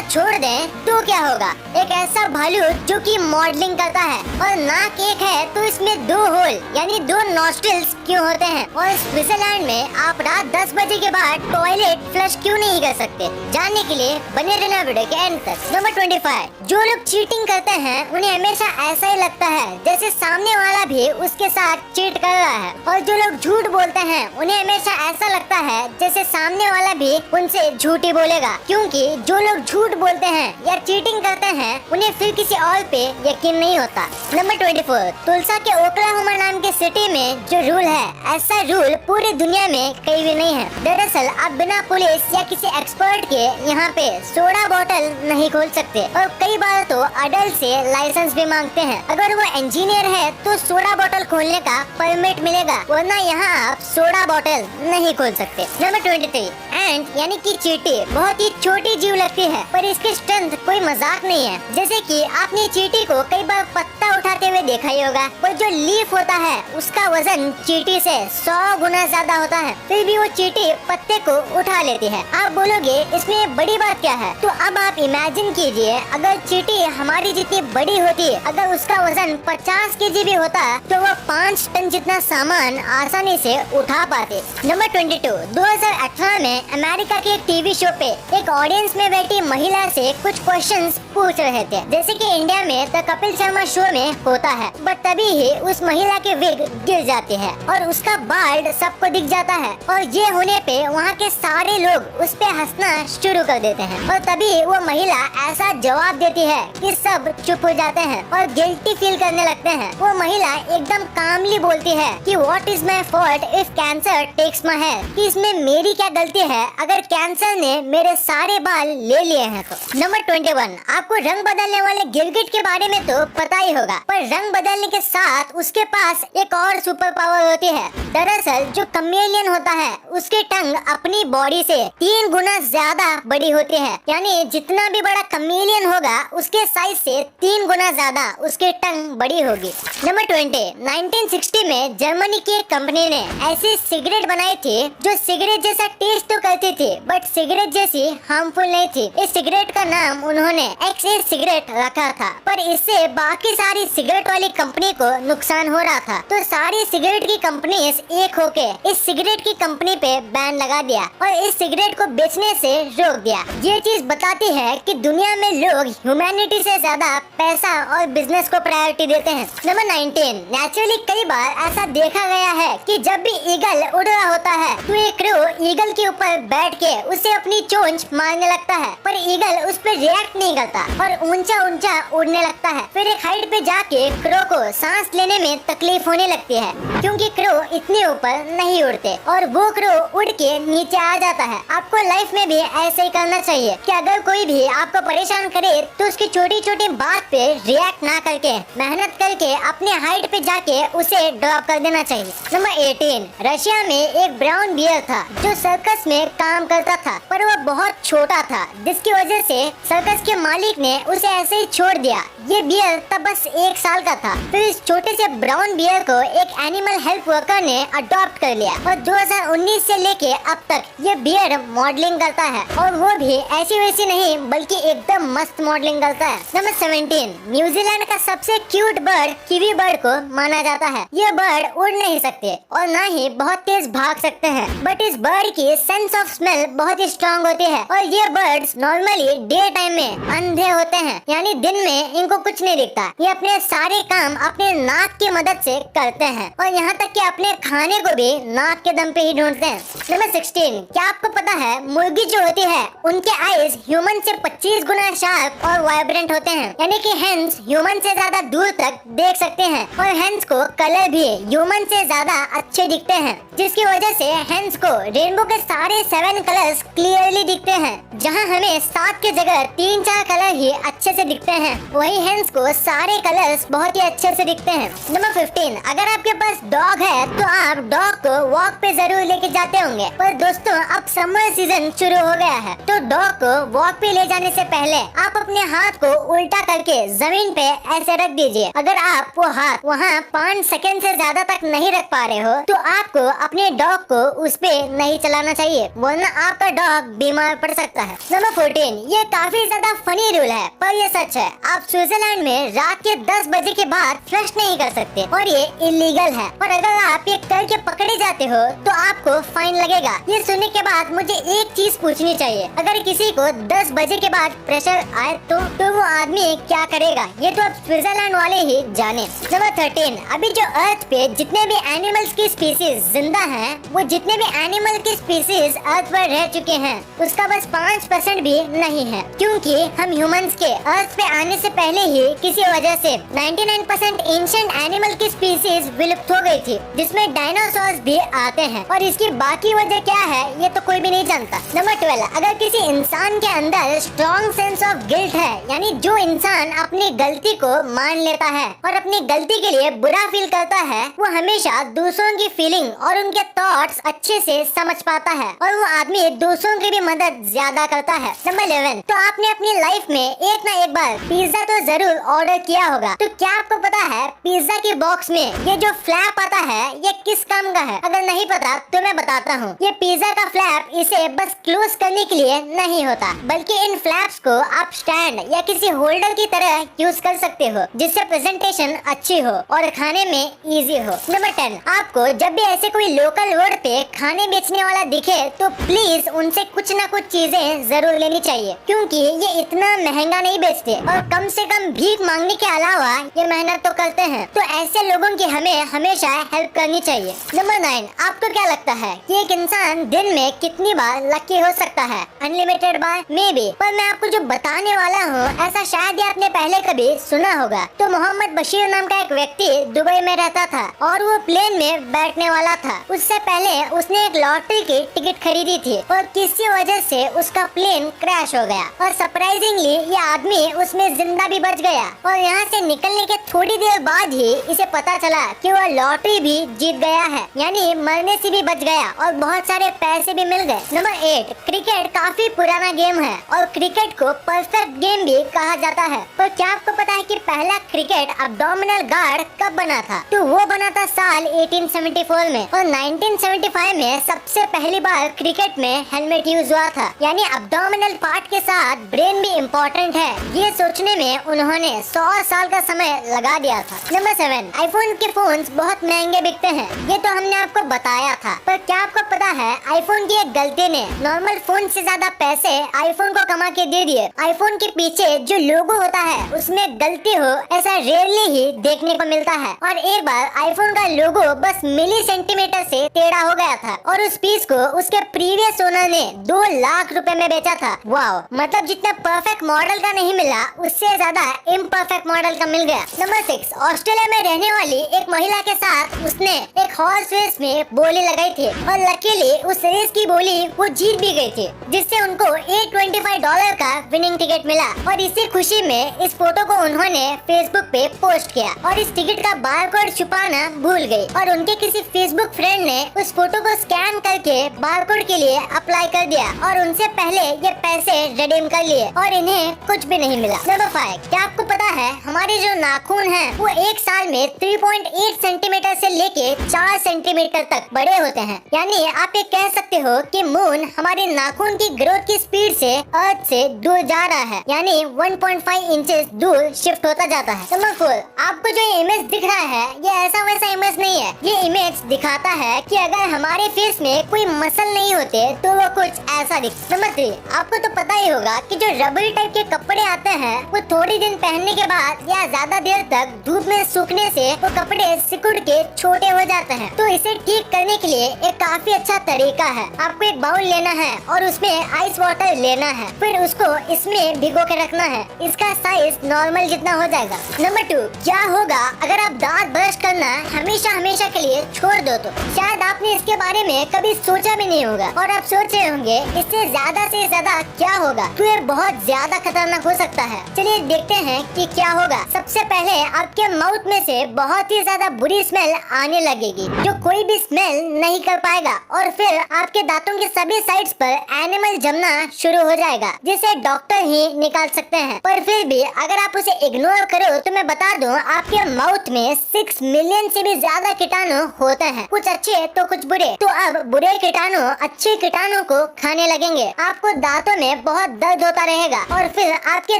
छोड़ दें तो क्या होगा? एक ऐसा भालू जो कि मॉडलिंग करता है और नाक एक है तो इसमें 2 होल यानी 2 नॉस्ट्रिल्स क्यों होते हैं? और स्विट्जरलैंड में आप रात 10 बजे के बाद टॉयलेट फ्लश क्यों नहीं कर सकते? जानने के लिए बने रहना वीडियो के एंड तक। नंबर 25, जो लोग चीटिंग करते हैं उन्हें हमेशा ऐसा ही लगता है जैसे सामने वाला भी उसके साथ चीट कर रहा है, और जो लोग झूठ बोलते हैं उन्हें हमेशा ऐसा लगता है जैसे सामने वाला भी उनसे झूठ ही बोलेगा, क्योंकि जो लोग झूठ बोलते हैं या चीटिंग करते हैं उन्हें फिर किसी और पे यकीन नहीं होता। नंबर 24, तुलसा के ओक्लाहोमा नाम के सिटी में जो रूल है, ऐसा रूल पूरी दुनिया में कहीं भी नहीं है। दरअसल आप बिना पुलिस या किसी एक्सपर्ट के यहाँ पे सोडा बोतल नहीं खोल सकते, और कई बार तो अडल्ट से लाइसेंस भी मांगते हैं। अगर वो इंजीनियर है तो सोडा बोतल खोलने का परमिट मिलेगा, वरना यहाँ आप सोडा बोतल नहीं खोल सकते। नंबर 23, एंट यानी कि चींटी बहुत ही छोटी जीव लगती है, पर इसकी स्ट्रेंथ कोई मजाक नहीं है। जैसे कि आपने चींटी को कई बार पत्ता उठाते हुए देखा ही होगा, पर जो लीफ होता है उसका वजन चींटी से 100 गुना ज्यादा होता है, फिर भी वो चींटी पत्ते को उठा लेती है। आप बोलोगे इसमें बड़ी बात क्या है? तो अब आप इमेजिन कीजिए, अगर चींटी हमारी जितनी बड़ी होती, अगर उसका वजन 50 केजी भी होता तो वो 5 टन जितना सामान आसानी से उठा पाते। नंबर 22, 2018 में अमेरिका के एक टीवी शो पे एक ऑडियंस में बैठी महिला से कुछ क्वेश्चंस पूछ रहे थे, जैसे कि इंडिया में द कपिल शर्मा शो में होता है, बट तभी ही उस महिला के विग गिर जाती है और उसका बाल सबको दिख जाता है, और ये होने पे वहाँ के सारे लोग उस पे हंसना शुरू कर देते हैं, और तभी वो महिला ऐसा जवाब देती है कि सब चुप हो जाते हैं और गिल्टी फील करने लगते हैं। वो महिला एकदम कामली बोलती है कि what is my fault if cancer takes my hair, कि इसमें मेरी क्या गलती है अगर कैंसर ने मेरे सारे बाल ले लिए हैं तो। नंबर 21, आपको रंग बदलने वाले गिरगिट के बारे में तो पता ही होगा, पर रंग बदलने के साथ उसके पास एक और सुपर पावर होती है। दरअसल जो कमेलियन होता है उसकी टंग अपनी बॉडी से 3 गुना ज्यादा बड़ी होती है, यानी जितना भी बड़ा कमेलियन होगा उसके साइज से 3 गुना ज्यादा उसकी टंग बड़ी होगी। नंबर 20, 1960 में जर्मनी की एक कंपनी ने ऐसी सिगरेट बनाई थी जो सिगरेट जैसा टेस्ट तो करती थी, बट सिगरेट जैसी हार्मफुल नहीं थी। इस सिगरेट का नाम उन्होंने एक्स सिगरेट रखा था, पर इससे बाकी सारी सिगरेट वाली कंपनी को नुकसान हो रहा था, तो सारी सिगरेट की कंपनीज एक होके इस सिगरेट की कंपनी पे बैन लगा दिया और इस सिगरेट को बेचने से रोक दिया। ये चीज बताती है कि दुनिया में लोग ह्यूमैनिटी से ज्यादा पैसा और बिजनेस को प्रायोरिटी देते हैं। नंबर 19, नेचुरली कई बार ऐसा देखा गया है कि जब भी ईगल उड़ रहा होता है तो एक क्रो ईगल के ऊपर बैठ के उसे अपनी चोंच मारने लगता है, पर ईगल उस पर रिएक्ट नहीं करता और ऊंचा ऊंचा उड़ने लगता है। फिर एक हाइट पे जाके क्रो को सांस लेने में तकलीफ होने लगती है, क्योंकि क्रो इतने ऊपर नहीं उड़ते और वो क्रो उड़ के नीचे आ जाता है। आपको लाइफ में भी ऐसे ही करना चाहिए कि अगर कोई भी आपको परेशान करे तो उसकी छोटी छोटी बात पे रिएक्ट ना करके मेहनत करके अपने हाइट पे जाके उसे ड्रॉप कर देना चाहिए। नंबर 18, रशिया में एक ब्राउन बियर था जो सर्कस में काम करता था, पर वह बहुत छोटा था, जिसकी वजह से सर्कस के मालिक ने उसे ऐसे ही छोड़ दिया। ये बियर तब बस 1 साल का था। फिर इस छोटे से ब्राउन बियर को एक एनिमल हेल्प वर्कर ने अडॉप्ट कर लिया और 2019 से लेके अब तक ये बियर मॉडलिंग करता है, और वो भी ऐसी वैसी नहीं बल्कि एकदम मस्त मॉडलिंग करता है। नंबर 17, न्यूजीलैंड का सबसे क्यूट बर्ड कीवी बर्ड को माना जाता है। ये बर्ड उड़ नहीं सकते और ना ही बहुत तेज भाग सकते हैं, बट इस बर्ड की सेंस ऑफ स्मेल बहुत ही स्ट्रॉन्ग होती है, और ये बर्ड्स नॉर्मली डे टाइम में अंधे होते हैं, यानी दिन में इनको कुछ नहीं दिखता। ये अपने सारे काम अपने नाक की मदद से करते हैं, और यहाँ तक कि अपने खाने को भी नाक के दम पे ही ढूंढते हैं। नंबर 16, क्या आपको पता है मुर्गी जो होती है उनके आईज ह्यूमन से 25 गुना शार्प और वाइब्रेंट होते हैं, यानी कि हेंस ह्यूमन से ज्यादा दूर तक देख सकते हैं, और हेंस को कलर भी ह्यूमन से ज्यादा अच्छे दिखते हैं, जिसकी वजह से हेंस को रेनबो के सारे 7 कलर्स क्लियरली दिखते हैं। जहां हमें 7 की जगह 3-4 कलर कलर ही अच्छे से दिखते हैं, वही हेंस को सारे कलर्स बहुत ही अच्छे से दिखते हैं। नंबर 15, अगर आपके पास डॉग है तो आप डॉग को वॉक पे जरूर लेके जाते होंगे, पर दोस्तों अब समर सीजन शुरू हो गया है, तो डॉग को वॉक पे ले जाने से पहले आप अपने हाथ को उल्टा करके जमीन पे ऐसे रख दीजिए। अगर आप वो हाथ वहाँ 5 सेकंड से ज्यादा तक नहीं रख पा रहे हो तो आपको अपने डॉग को उस पे नहीं चलाना चाहिए, वरना आपका डॉग बीमार पड़ सकता है। नंबर 14, ये काफी ज्यादा फनी रूल है पर ये सच है। आप स्विट्जरलैंड में रात के 10 बजे के बाद फ्लश नहीं कर सकते और ये इलीगल है, और अगर आप ये करके पकड़े जाते हो तो आपको फाइन लगेगा। ये सुनने के बाद मुझे एक चीज पूछनी चाहिए, अगर किसी को 10 बजे के बाद प्रेशर आए तो वो आदमी क्या करेगा? ये तो अब स्विट्जरलैंड वाले ही जाने। नंबर 13, अभी जो अर्थ पे जितने भी एनिमल्स की स्पीसीज जिंदा हैं, वो जितने भी एनिमल की स्पीसीज अर्थ पर रह चुके हैं उसका बस 5% भी नहीं है, क्योंकि हम ह्यूमंस के अर्थ पे आने से पहले ही किसी वजह से 99% एंशिएंट एनिमल की स्पीसीज विलुप्त हो गई थी, जिसमें डायनासोर्स भी आते हैं, और इसकी बाकी वजह क्या है ये तो कोई भी नहीं जानता। नंबर 12, अगर किसी इंसान के अंदर स्ट्रॉन्ग सेंस ऑफ गिल्ट है, यानी जो इंसान अपनी गलती को मान लेता है और अपनी गलती के लिए बुरा फील करता है, वो हमेशा दूसरों की फीलिंग और उनके थॉट्स अच्छे से समझ पाता है, और वो आदमी दूसरों की भी मदद ज्यादा करता है। नंबर 11, तो आपने अपनी लाइफ में एक ना एक बार पिज्जा तो जरूर ऑर्डर किया होगा, तो क्या आपको पता है पिज्जा के बॉक्स में ये जो फ्लैप आता है ये किस काम का है? अगर नहीं पता तो मैं बताता हूँ। ये पिज्जा का फ्लैप इसे बस क्लोज करने के लिए नहीं होता, बल्कि इन फ्लैप्स को आप स्टैंड या किसी होल्डर की तरह यूज कर सकते हो, जिससे प्रेजेंटेशन अच्छी हो और खाने में इजी हो। नंबर 10, आपको जब भी ऐसे कोई लोकल रोड पे खाने बेचने वाला दिखे तो प्लीज उनसे कुछ ना कुछ चीजें जरूर लेनी चाहिए, क्योंकि ये इतना महंगा नहीं बेचते और कम से कम भीख मांगने के अलावा ये मेहनत तो करते हैं, तो ऐसे लोगों की हमें हमेशा हेल्प करनी चाहिए। नंबर 9, आपको क्या लगता है कि एक इंसान दिन में कितनी बार लकी हो सकता है? अनलिमिटेड बार मे बी, पर मैं आपको जो बताने वाला हूँ ऐसा शायद ही आपने पहले कभी सुना होगा। तो मोहम्मद बशीर नाम का एक व्यक्ति दुबई में रहता था और वो प्लेन में बैठने वाला था। उससे पहले उसने एक लॉटरी की टिकट खरीदी थी और किसी वजह से उसका प्लेन क्रैश हो गया, और सरप्राइजिंगली ये आदमी उसमें जिंदा भी बच गया, और यहाँ से निकलने के थोड़ी देर बाद ही इसे पता चला कि वह लॉटरी भी जीत गया है, यानी मरने से भी बच गया और बहुत सारे पैसे भी मिल गए। नंबर 8, क्रिकेट काफी पुराना गेम है और क्रिकेट को परफेक्ट गेम भी कहा जाता है, पर क्या आपको पता है कि पहला क्रिकेट अब्डोमिनल गार्ड कब बना था? तो वो बना था साल 1874 में, और 1975 में सबसे पहली बार क्रिकेट में हेलमेट यूज हुआ था, यानी अब्डोमिनल पार्ट के साथ ब्रेन भी इम्पोर्टेंट है, ये सोचने में उन्होंने 100 साल का समय लगा दिया था। नंबर 7, आईफोन के फोन्स बहुत महंगे बिकते हैं, ये तो हमने आपको बताया था, पर क्या आपको पता है आईफोन की एक गलती ने नॉर्मल फोन से ज्यादा पैसे आईफोन को कमा के दे दिए। आईफोन के पीछे जो लोगो होता है उसमें गलती हो ऐसा रेयरली ही देखने को मिलता है, और एक बार आईफोन का लोगो बस मिली सेंटीमीटर से टेढ़ा हो गया था और उस पीस को उसके प्रीवियस ओनर ने 2 लाख रुपए में बेचा था। वाओ, मतलब जितना परफेक्ट मॉडल का नहीं मिला उससे ज्यादा इम्परफेक्ट मॉडल का मिल गया। नंबर 6, ऑस्ट्रेलिया में रहने वाली एक महिला के साथ उसने एक हॉर्स रेस में बोली लगाई थी, और लकीली उस रेस की बोली वो जीत भी गई थी, जिससे उनको $825 का विनिंग टिकट मिला, और इसी खुशी में इस फोटो को उन्होंने फेसबुक पे पोस्ट किया, और इस टिकट का बारकोड छुपाना भूल गई, और उनके किसी फेसबुक फ्रेंड ने उस फोटो को स्कैन करके बारकोड के लिए अप्लाई कर दिया, और उनसे पहले ये पैसे रिडीम कर लिए और इन्हें कुछ भी नहीं मिला। नंबर 5, क्या आपको पता है हमारे जो नाखून हैं वो एक साल में 3.8 सेंटीमीटर से लेके 4 सेंटीमीटर तक बड़े होते हैं, यानी आप ये कह सकते हो कि मून हमारे नाखून की ग्रोथ की स्पीड से अर्थ से दूर जा रहा है, यानी 1.5 इंचेस दूर शिफ्ट होता जाता है। नंबर 4, आपको जो इमेज दिख रहा है ये ऐसा वैसा इमेज नहीं है, ये इमेज दिखाता है कि अगर हमारे फेस में कोई मसल नहीं होते तो वो कुछ ऐसा दिखता। नंबर 3, आपको तो पता ही होगा कि जो रबरी टाइप के कपड़े आते हैं वो थोड़ी दिन पहनने के बाद या ज्यादा देर तक धूप में सूखने से वो कपड़े सिकुड़ के छोटे हो जाते हैं, तो इसे ठीक करने के लिए एक काफी अच्छा तरीका है। आपको एक बाउल लेना है और उसमें आइस वाटर लेना है, फिर उसको इसमें भिगो के रखना है, इसका साइज नॉर्मल जितना हो जाएगा। नंबर 2, क्या होगा अगर आप दांत ब्रश करना हमेशा हमेशा के लिए छोड़ दो? तो शायद आपने इसके बारे में कभी सोचा भी नहीं होगा, और आप सोच रहे होंगे इससे ज्यादा से ज्यादा क्या होगा, तो ये बहुत ज्यादा खतरनाक हो सकता है। चलिए देखते हैं कि क्या होगा। सबसे पहले आपके माउथ में से बहुत ही ज्यादा बुरी स्मेल आने लगेगी जो कोई भी स्मेल नहीं कर पाएगा, और फिर आपके दांतों के सभी साइड्स पर एनिमल जमना शुरू हो जाएगा जिसे डॉक्टर ही निकाल सकते हैं। पर फिर भी अगर आप उसे इग्नोर करो तो मैं बता दूं, आपके माउथ में 6 मिलियन से भी ज्यादा कीटाणु होते हैं, कुछ अच्छे तो कुछ बुरे। तो अब बुरे कीटाणु अच्छे कीटाणु को खाने लगेंगे। आपको दांतों में बहुत दर्द होता रहेगा और फिर आपके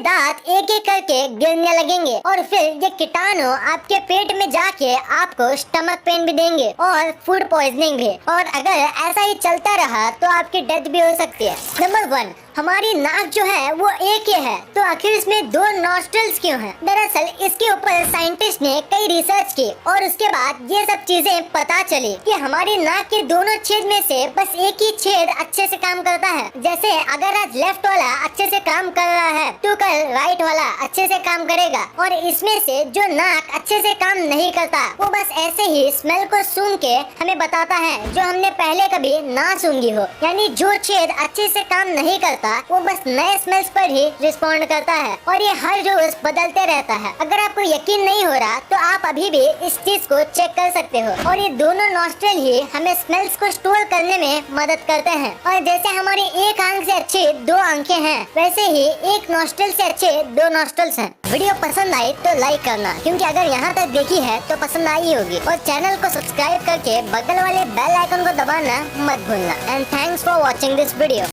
दांत एक एक करके गिरने लगेंगे, और फिर ये कीटाणु आपके पेट में जाके आपको स्टमक पेन भी देंगे और फूड पॉइजनिंग भी। और अगर ऐसा ही चलता रहा तो आपकी डेथ भी हो सकती है। नंबर 1, हमारी नाक जो है वो एक ही है, तो आखिर इसमें 2 नॉस्ट्रल्स क्यों हैं? दरअसल इसके ऊपर साइंटिस्ट ने कई रिसर्च की और उसके बाद ये सब चीजें पता चली कि हमारी नाक के दोनों छेद में से बस एक ही छेद अच्छे से काम करता है। जैसे अगर आज लेफ्ट वाला अच्छे से काम कर रहा है तो कल राइट वाला अच्छे से काम करेगा, और इसमें से जो नाक अच्छे से काम नहीं करता वो बस ऐसे ही स्मेल को सूंघ के हमें बताता है जो हमने पहले कभी ना सूंघी हो। यानी जो छेद अच्छे से काम नहीं करता वो बस नए स्मेल्स पर ही रिस्पॉन्ड करता है, और ये हर रोज बदलते रहता है। अगर आपको यकीन नहीं हो रहा तो आप अभी भी इस चीज को चेक कर सकते हो। और ये दोनों नॉस्ट्रल ही हमें स्मेल्स को स्टोर करने में मदद करते हैं। और जैसे हमारी एक आंख से अच्छे 2 आंखें हैं, वैसे ही एक नॉस्ट्रल से अच्छे 2 नॉस्ट्रल्स हैं। वीडियो पसंद आई तो लाइक करना, क्योंकि अगर यहाँ तक देखी है तो पसंद आई होगी। और चैनल को सब्सक्राइब करके बगल वाले बेल आइकन को दबाना मत भूलना। And thanks for watching this video.